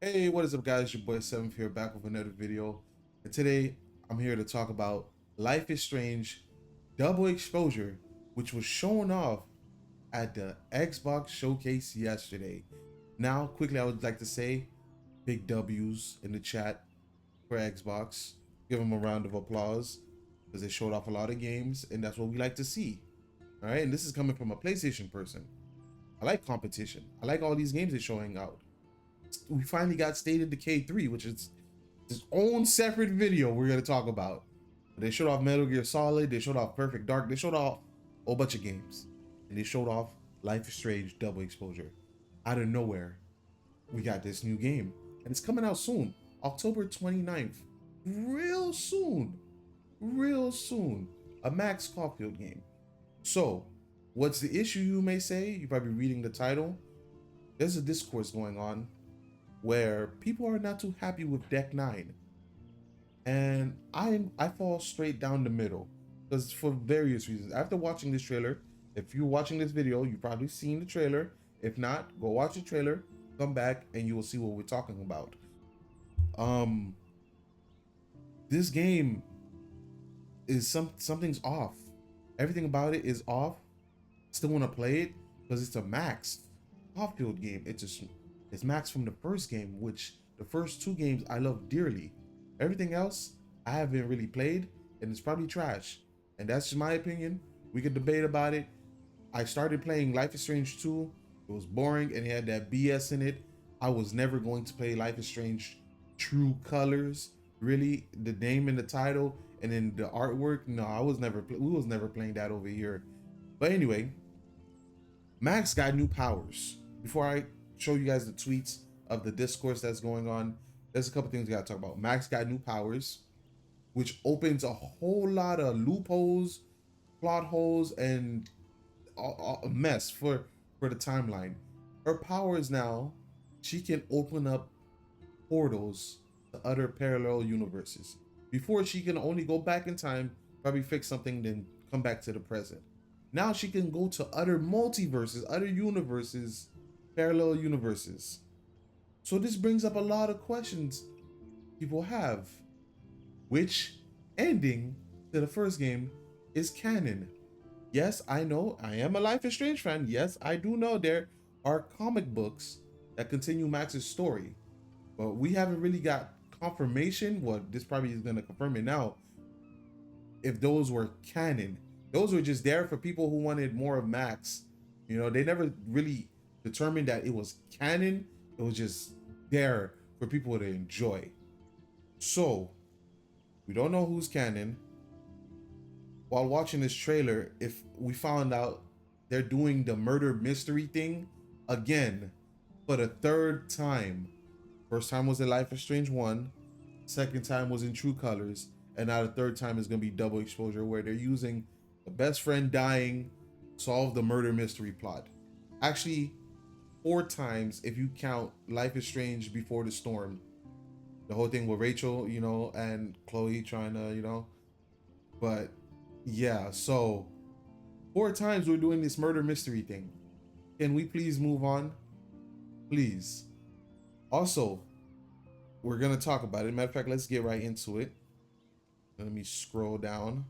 Hey, what is up, guys? Your boy Seventh here, back with another video. And today I'm here to talk about Life is Strange Double Exposure, which was shown off at the Xbox showcase yesterday. Now, quickly, I would like to say big W's in the chat for Xbox. Give them a round of applause because they showed off a lot of games, and that's what we like to see. All right, and this is coming from a PlayStation person. I like competition. I like all these games they're showing out. We finally got State of Decay 3, which is its own separate video we're gonna talk about. They showed off Metal Gear Solid, they showed off Perfect Dark, they showed off a whole bunch of games. And they showed off Life is Strange Double Exposure. Out of nowhere, we got this new game. And it's coming out soon, October 29th. Real soon. Real soon. A Max Caulfield game. So, what's the issue, you may say? You're probably reading the title. There's a discourse going on where people are not too happy with decknine, and I fall straight down the middle because for various reasons. After watching this trailer, if you're watching this video, you've probably seen the trailer. If not, go watch the trailer, come back, and you will see what we're talking about. Um, this game is something's off. Everything about it is off. Still want to play it because it's a Max Caulfield game. It's Max from the first game, which the first two games I love dearly. Everything else I haven't really played, and it's probably trash. And that's just my opinion. We could debate about it. I started playing Life is Strange 2. It was boring and it had that BS in it. I was never going to play Life is Strange True Colors. Really, the name and the title and then the artwork. No, we was never playing that over here. But anyway, Max got new powers. Before I show you guys the tweets of the discourse that's going on, there's a couple things we gotta talk about. Max got new powers, which opens a whole lot of loopholes, plot holes, and a mess for the timeline. Her powers now, she can open up portals to other parallel universes. Before, she can only go back in time, probably fix something, then come back to the present. Now she can go to other multiverses, other universes, parallel universes. So this brings up a lot of questions people have. Which ending to the first game is canon? Yes, I know, I am a Life is Strange fan. Yes, I do know there are comic books that continue Max's story, but we haven't really got confirmation. Well, this probably is gonna confirm it now. If those were canon, those were just there for people who wanted more of Max. You know, they never really determined that it was canon. It was just there for people to enjoy. So we don't know who's canon. While watching this trailer, if we found out they're doing the murder mystery thing again for the third time. First time was in Life is Strange 1, second time was in True Colors, and now the third time is gonna be Double Exposure, where they're using the best friend dying, solve the murder mystery plot. Actually, 4 times if you count Life is Strange Before the Storm. The whole thing with Rachel, you know, and Chloe trying to, you know. But yeah, so 4 times we're doing this murder mystery thing. Can we please move on? Please. Also, we're gonna talk about it. Matter of fact, let's get right into it. Let me scroll down.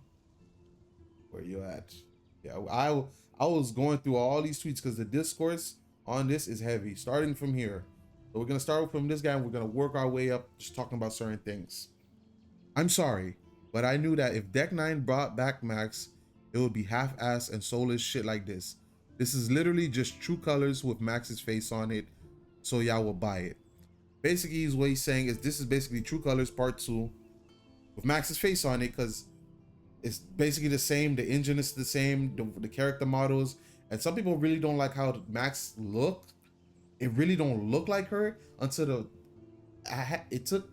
Where you at? Yeah, I was going through all these tweets because the discourse on this is heavy. Starting from here. So we're gonna start from this guy and we're gonna work our way up, just talking about certain things. I'm sorry, but I knew that if decknine brought back Max, it would be half-assed and soulless shit like this. This is literally just True Colors with Max's face on it, so y'all will buy it. Basically, what he's saying is this is basically True Colors Part 2 with Max's face on it, because it's basically the same. The engine is the same, the character models, and some people really don't like how Max looked. It really don't look like her until it took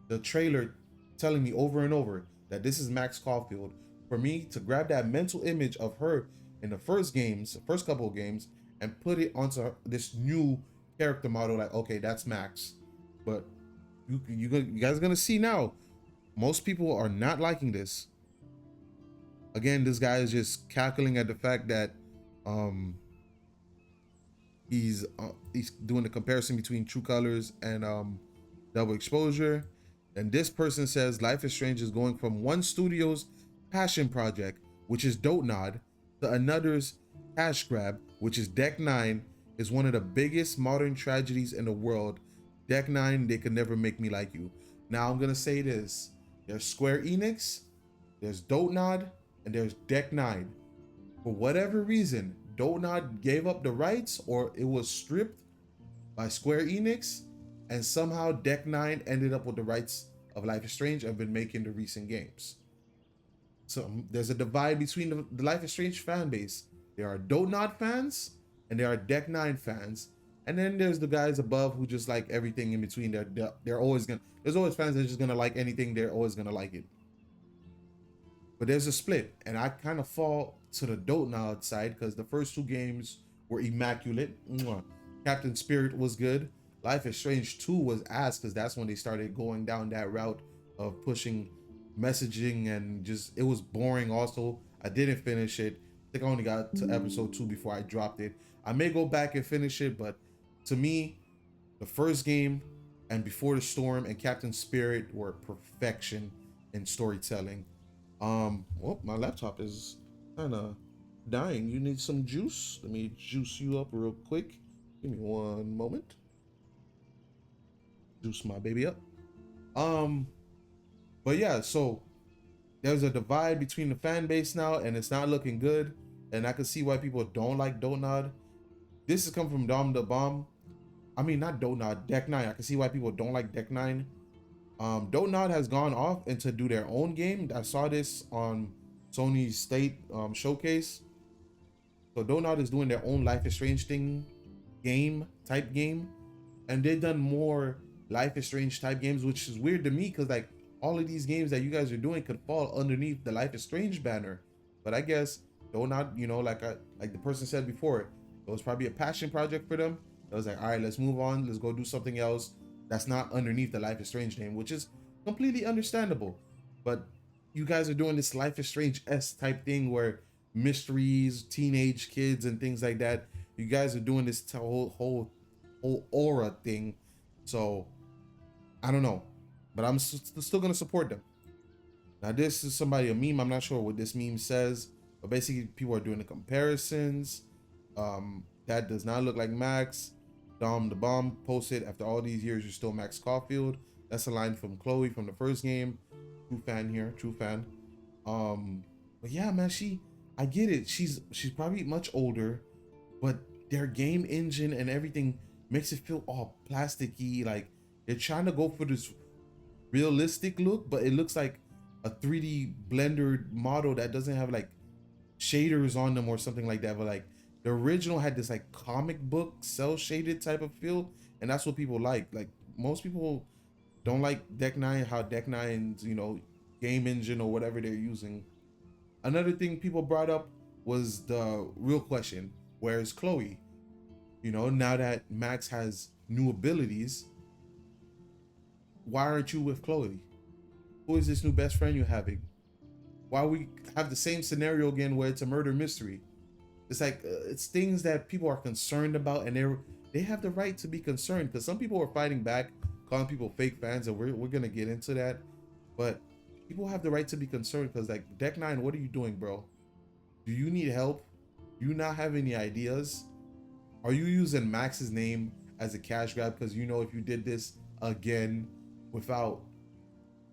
the trailer telling me over and over that this is Max Caulfield for me to grab that mental image of her in the first couple of games, and put it onto this new character model. Like, okay, that's Max. But you guys are gonna see now, most people are not liking this. Again, this guy is just cackling at the fact that He's doing the comparison between True Colors and Double Exposure. And this person says Life is Strange is going from one studio's passion project, which is Dote Nod, to another's cash grab, which is decknine, is one of the biggest modern tragedies in the world. Decknine, they could never make me like you. Now I'm gonna say this: there's Square Enix, there's Dote Nod, and there's decknine. For whatever reason, Dote Nod gave up the rights, or it was stripped by Square Enix, and somehow decknine ended up with the rights of Life is Strange and been making the recent games. So there's a divide between the Life is Strange fan base. There are Dote Nod fans and there are decknine fans, and then there's the guys above who just like everything in between. They're always gonna. There's always fans that are just gonna like anything. They're always gonna like it. But there's a split, and I kind of fall to the Dote Nod side because the first two games were immaculate. Mwah. Captain Spirit was good. Life is Strange 2 was ass because that's when they started going down that route of pushing messaging, and just it was boring. Also, I didn't finish it. I think I only got to episode 2 before I dropped it. I may go back and finish it, but to me, the first game and Before the Storm and Captain Spirit were perfection in storytelling. Well, my laptop is kind of dying. You need some juice? Let me juice you up real quick. Give me one moment. Juice my baby up. But yeah, so there's a divide between the fan base now, and it's not looking good. And I can see why people don't like Dote Nod. This has come from Dom the Bomb. I mean, not Dote Nod, decknine. I can see why people don't like decknine. Dote Nod has gone off and to do their own game. I saw this on Sony's State showcase. So Dote Nod is doing their own Life is Strange type game, and they've done more Life is Strange type games, which is weird to me because like all of these games that you guys are doing could fall underneath the Life is Strange banner. But I guess Dote Nod, you know, like the person said before, it was probably a passion project for them. It was like, all right, let's move on. Let's go do something else that's not underneath the Life is Strange name, which is completely understandable. But you guys are doing this Life is Strange-esque type thing where mysteries, teenage kids, and things like that. You guys are doing this whole aura thing. So I don't know, but I'm still gonna support them. Now this is a meme. I'm not sure what this meme says, but basically people are doing the comparisons. That does not look like Max. Dom the Bomb posted, after all these years, you're still Max Caulfield. That's a line from Chloe from the first game. True fan here, true fan. But yeah, man, I get it. She's probably much older, but their game engine and everything makes it feel all plasticky. Like they're trying to go for this realistic look, but it looks like a 3D blender model that doesn't have like shaders on them or something like that. But like the original had this like comic book cell shaded type of feel, and that's what people like. Like most people don't like decknine, how decknine's, you know, game engine or whatever they're using. Another thing people brought up was the real question: where is Chloe? You know, now that Max has new abilities, why aren't you with Chloe? Who is this new best friend you're having? Why we have the same scenario again where it's a murder mystery? It's like it's things that people are concerned about, and they have the right to be concerned, because some people are fighting back, calling people fake fans, and we're gonna get into that. But people have the right to be concerned because, like, decknine, what are you doing, bro? Do you need help? Do you not have any ideas? Are you using Max's name as a cash grab because you know if you did this again without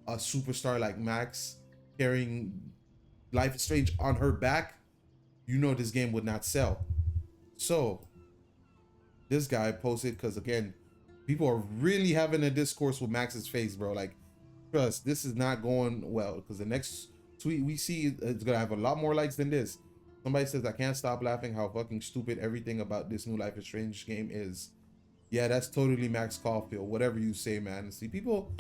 a superstar like Max carrying Life is Strange on her back, you know this game would not sell? So this guy posted, because again, people are really having a discourse with Max's face, bro. Like, trust, this is not going well, because the next tweet we see, it's gonna have a lot more likes than this. Somebody says, I can't stop laughing how fucking stupid everything about this new Life is Strange game is. Yeah, that's totally Max Caulfield, whatever you say, man. See, people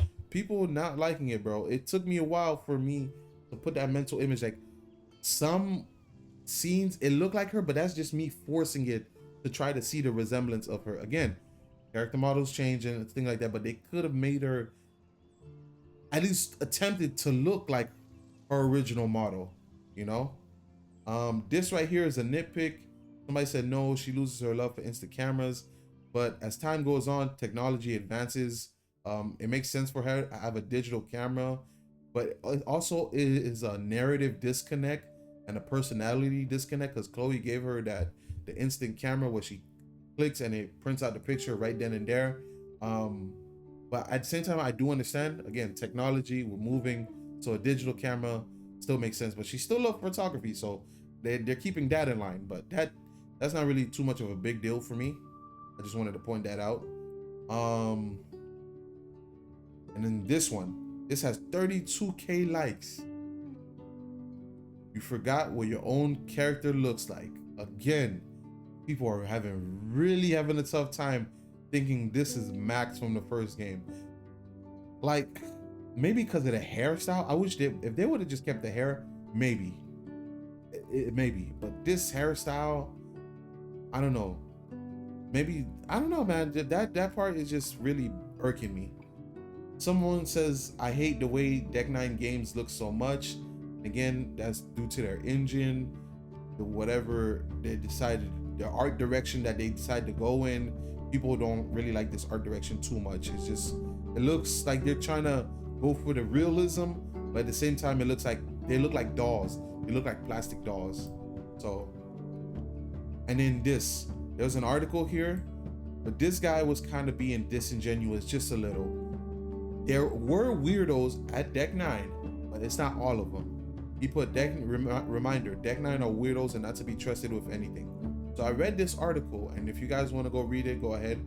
not liking it, bro. It took me a while for me to put that mental image. Like, some scenes, it looked like her, but that's just me forcing it to try to see the resemblance of her. Again, character models change and things like that, but they could have made her, at least attempted to look like her original model, you know? This right here is a nitpick. Somebody said no, she loses her love for instant cameras. But as time goes on, technology advances. It makes sense for her to have a digital camera, but it also is a narrative disconnect and a personality disconnect, because Chloe gave her the instant camera where she clicks and it prints out the picture right then and there. But at the same time, I do understand, again, technology, we're moving, so a digital camera still makes sense, but she still loves photography, so they're keeping that in line. But that's not really too much of a big deal for me. I just wanted to point that out. And then this has 32K likes. You forgot what your own character looks like. Again, people are really having a tough time thinking this is Max from the first game. Like, maybe because of the hairstyle. I wish if they would have just kept the hair, maybe. Maybe. But this hairstyle, I don't know. Maybe, I don't know, man. That part is just really irking me. Someone says, I hate the way decknine games look so much. Again, that's due to their engine, whatever they decided, the art direction that they decide to go in. People don't really like this art direction too much. It's just, it looks like they're trying to go for the realism, but at the same time, it looks like they look like dolls. They look like plastic dolls. So, and then there's an article here, but this guy was kind of being disingenuous just a little. There were weirdos at decknine, but it's not all of them. He put reminder, decknine are weirdos and not to be trusted with anything. So I read this article, and if you guys want to go read it, go ahead.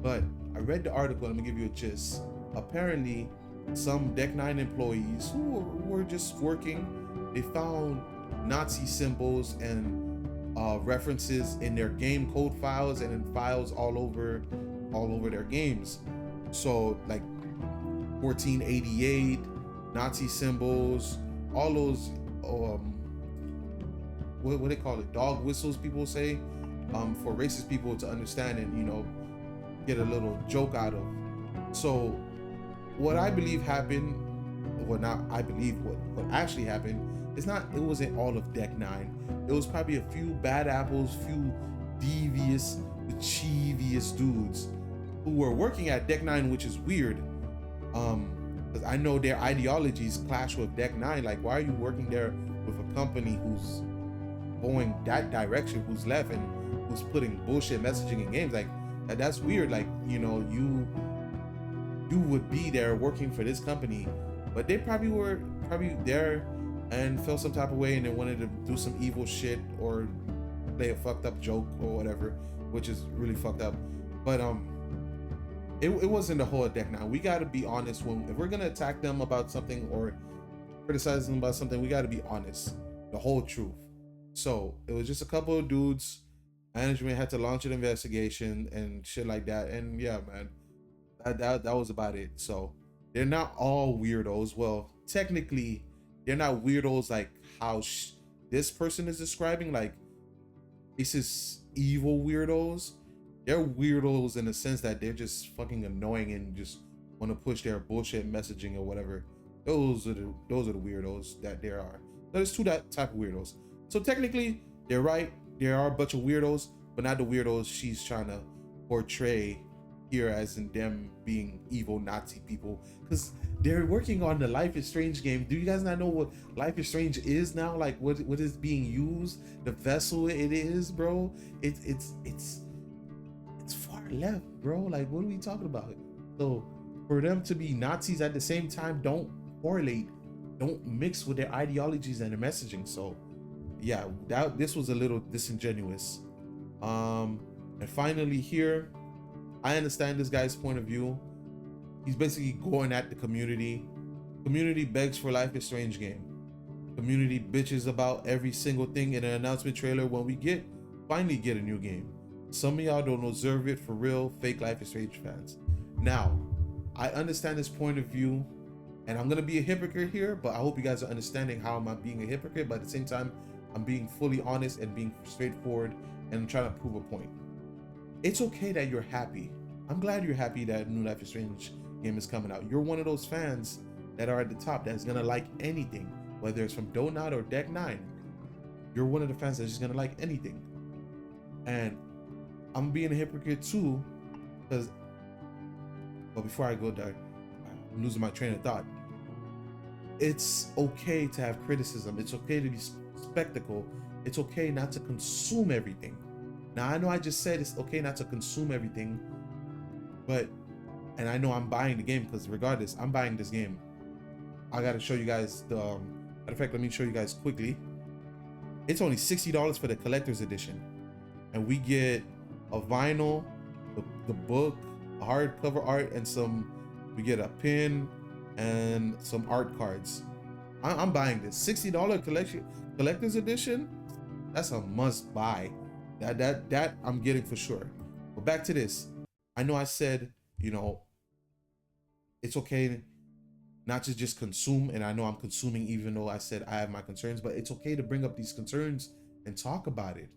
But I read the article, and let me give you a gist. Apparently, some decknine employees who were just working, they found Nazi symbols and references in their game code files and in files all over their games. So like 1488, Nazi symbols, all those what they call it, dog whistles, people say, for racist people to understand and, you know, get a little joke out of. So what I believe happened, well, not I believe, what actually happened, it wasn't all of decknine. It was probably a few bad apples, few devious, mischievous dudes who were working at decknine, which is weird, because I know their ideologies clash with decknine. Like, why are you working there with a company who's going that direction, who's left, and who's putting bullshit messaging in games? Like, that's weird. Like, you know, you would be there working for this company, but they probably were there and felt some type of way and they wanted to do some evil shit or play a fucked up joke or whatever, which is really fucked up. But it wasn't the whole decknine. We got to be honest. If we're gonna attack them about something or criticize them about something, we got to be honest, the whole truth. So it was just a couple of dudes. Management had to launch an investigation and shit like that. And yeah, man, that was about it. So they're not all weirdos. Well, technically, they're not weirdos like how this person is describing, like racist, evil weirdos. They're weirdos in the sense that they're just fucking annoying and just want to push their bullshit messaging or whatever. Those are the weirdos that there are. There's two that type of weirdos. So technically, they're right. There are a bunch of weirdos, but not the weirdos she's trying to portray here as in them being evil Nazi people, because they're working on the Life is Strange game. Do you guys not know what Life is Strange is now? Like what is being used, the vessel it is, bro. It's far left, bro. Like, what are we talking about? So for them to be Nazis at the same time don't correlate, don't mix with their ideologies and their messaging. So yeah, this was a little disingenuous. And finally here, I understand this guy's point of view. He's basically going at the community. Community begs for Life is Strange game. Community bitches about every single thing in an announcement trailer when we finally get a new game. Some of y'all don't observe it for real, fake Life is Strange fans. Now, I understand this point of view, and I'm gonna be a hypocrite here, but I hope you guys are understanding how I'm being a hypocrite, but at the same time, I'm being fully honest and being straightforward and trying to prove a point. It's okay that you're happy. I'm glad you're happy that new Life is Strange game is coming out. You're one of those fans that are at the top that's gonna like anything, whether it's from Donut or decknine. You're one of the fans that's just gonna like anything. And I'm being a hypocrite too, because, but before I go there, I'm losing my train of thought. It's okay to have criticism. It's okay to be spectacle. It's okay not to consume everything. Now, I know I just said it's okay not to consume everything, but, and I know I'm buying the game, because regardless, I'm buying this game. I got to show you guys the, matter of fact, let me show you guys quickly. It's only $60 for the collector's edition. And we get a vinyl, the book, a hardcover art, and we get a pin and some art cards. I'm buying this. $60 collector's edition. That's a must buy. That I'm getting for sure. But back to this. I know I said, you know, it's okay not to just consume, and I know I'm consuming even though I said I have my concerns, but it's okay to bring up these concerns and talk about it.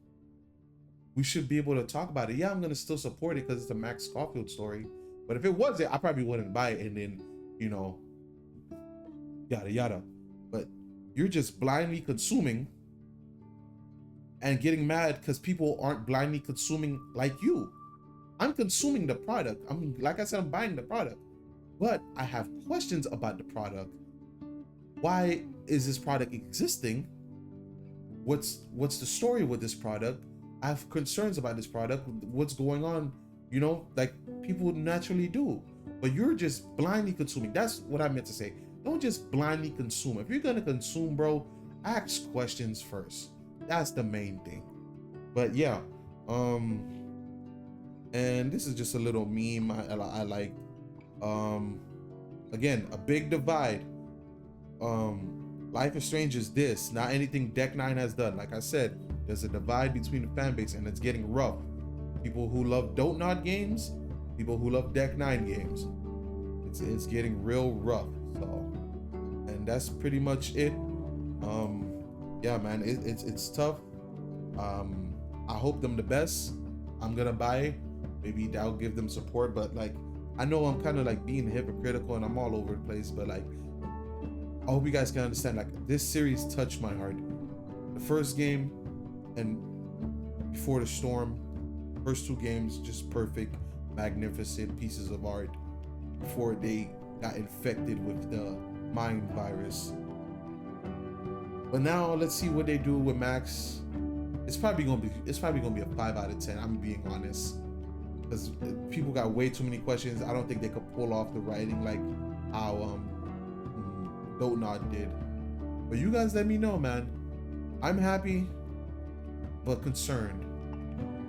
We should be able to talk about it. Yeah, I'm gonna still support it because it's a Max Caulfield story. But if it wasn't, I probably wouldn't buy it, and then, you know, yada yada. But you're just blindly consuming and getting mad because people aren't blindly consuming like you. I'm consuming the product. Like I said, I'm buying the product, but I have questions about the product. Why is this product existing? What's the story with this product? I have concerns about this product. What's going on? You know, like people naturally do. But you're just blindly consuming. That's what I meant to say. Don't just blindly consume. If you're gonna consume, bro, ask questions first. That's the main thing. But yeah, and this is just a little meme I like. Again, a big divide. Life is Strange is this, not anything Deck9 has done. Like I said, there's a divide between the fan base, and it's getting rough. People who love Dote games, people who love Deck9 games. It's getting real rough. So, and that's pretty much it. Yeah, man, it's tough. I hope them the best. I'm gonna buy it. Maybe that'll give them support, but like, I know I'm kind of like being hypocritical and I'm all over the place, but like, I hope you guys can understand, like, this series touched my heart. The first game and Before the Storm, first two games, just perfect, magnificent pieces of art before they got infected with the mind virus. But now let's see what they do with Max. It's probably gonna be a 5 out of 10. I'm being honest, because people got way too many questions. I don't think they could pull off the writing like how Dote did. But you guys let me know, man. I'm happy but concerned.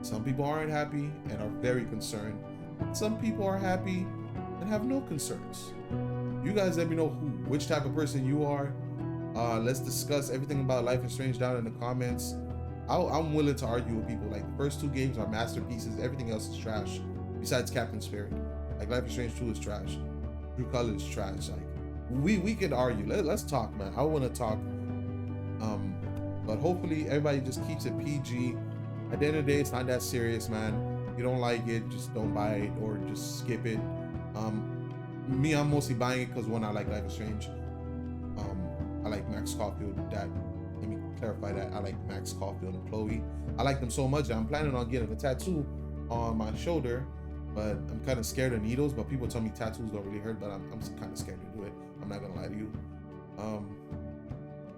Some people aren't happy and are very concerned. Some people are happy and have no concerns. You guys let me know which type of person you are. Let's discuss everything about Life is Strange down in the comments. I'm willing to argue with people. Like, the first two games are masterpieces. Everything else is trash besides Captain Spirit. Like, Life is Strange 2 is trash. True Color is trash. Like, we can argue. Let's talk, man. I want to talk. But hopefully everybody just keeps it PG. At the end of the day, it's not that serious, man. If you don't like it, just don't buy it or just skip it. Me, I'm mostly buying it because, one, I like Life is Strange. I like Max Caulfield. Let me clarify that. I like Max Caulfield and Chloe. I like them so much that I'm planning on getting a tattoo on my shoulder, but I'm kind of scared of needles. But people tell me tattoos don't really hurt, but I'm kind of scared to do it. I'm not gonna lie to you.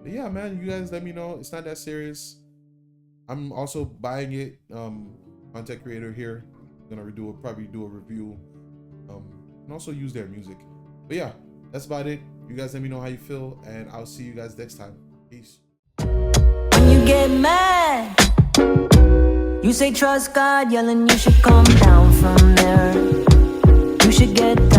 But yeah, man, you guys let me know. It's not that serious. I'm also buying it. Content creator here. I'm gonna probably do a review, and also use their music. But yeah, that's about it. You guys let me know how you feel, and I'll see you guys next time. Peace. When you get mad, you say trust God, yelling you should come down from there. You should get down.